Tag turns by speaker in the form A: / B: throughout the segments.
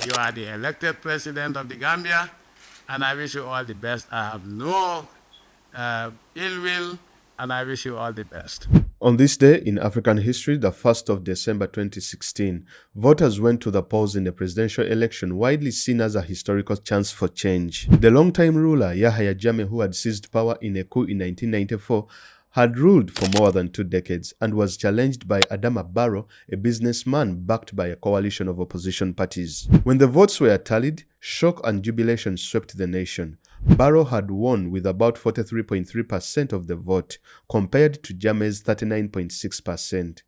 A: You are the elected president of the Gambia, and I wish you all the best. I have no ill will, and I wish you all the best.
B: On this day in African history, the 1st of December 2016, voters went to the polls in the presidential election widely seen as a historical chance for change. The longtime ruler Yahya Jammeh, who had seized power in a coup in 1994, had ruled for more than 2 decades and was challenged by Adama Barrow, a businessman backed by a coalition of opposition parties. When the votes were tallied, shock and jubilation swept the nation. Barrow had won with about 43.3% of the vote, compared to Jammeh's 39.6%.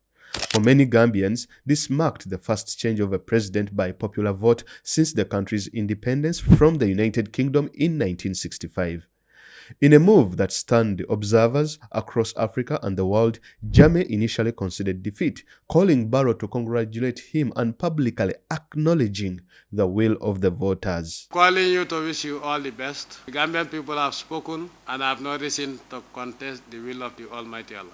B: For many Gambians, this marked the first change of a president by popular vote since the country's independence from the United Kingdom in 1965. In a move that stunned observers across Africa and the world, Jammeh initially conceded defeat, calling Barrow to congratulate him and publicly acknowledging the will of the voters.
A: Calling you to wish you all the best. The Gambian people have spoken, and I have no reason to contest the will of the Almighty Allah.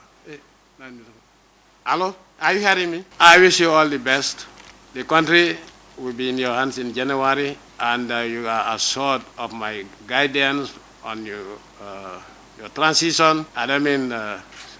A: Hello? Are you hearing me? I wish you all the best. The country will be in your hands in January, and you are assured of my guidance on your transition. I don't mean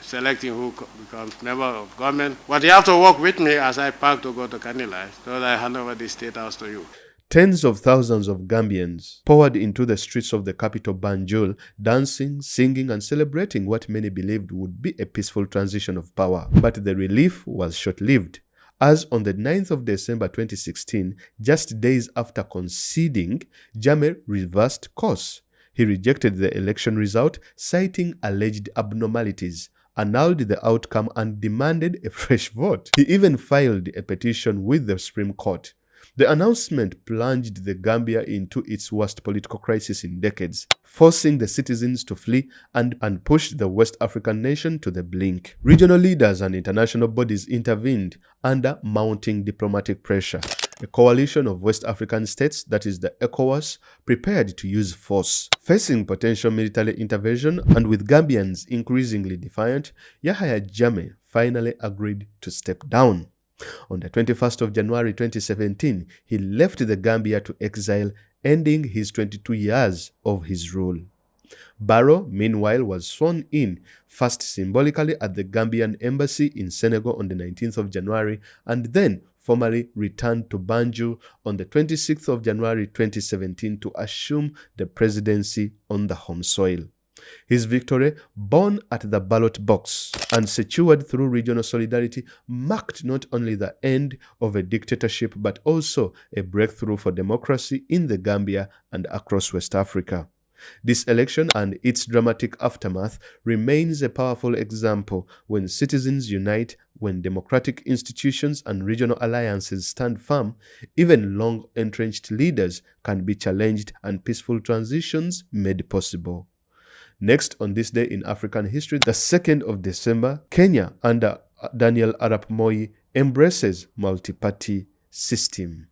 A: selecting who becomes member of government, but you have to work with me as I pack to go to Kanilai, so that I hand over the state house to you.
B: Tens of thousands of Gambians poured into the streets of the capital Banjul, dancing, singing, and celebrating what many believed would be a peaceful transition of power. But the relief was short-lived, as on the 9th of December 2016, just days after conceding, Jammeh reversed course. He rejected the election result, citing alleged abnormalities, annulled the outcome, and demanded a fresh vote. He even filed a petition with the Supreme Court. The announcement plunged the Gambia into its worst political crisis in decades, forcing the citizens to flee and pushed the West African nation to the brink. Regional leaders and international bodies intervened under mounting diplomatic pressure. A coalition of West African states, that is the ECOWAS, prepared to use force. Facing potential military intervention and with Gambians increasingly defiant, Yahya Jammeh finally agreed to step down. On the 21st of January 2017, he left the Gambia to exile, ending his 22 years of his rule. Barrow, meanwhile, was sworn in, first symbolically at the Gambian embassy in Senegal on the 19th of January, and then formally returned to Banjul on the 26th of January 2017 to assume the presidency on the home soil. His victory, born at the ballot box and secured through regional solidarity, marked not only the end of a dictatorship but also a breakthrough for democracy in the Gambia and across West Africa. This election and its dramatic aftermath remains a powerful example. When citizens unite, when democratic institutions and regional alliances stand firm, even long-entrenched leaders can be challenged and peaceful transitions made possible. Next on this day in African history, the 2nd of December, Kenya under Daniel Arap Moi embraces multi-party system.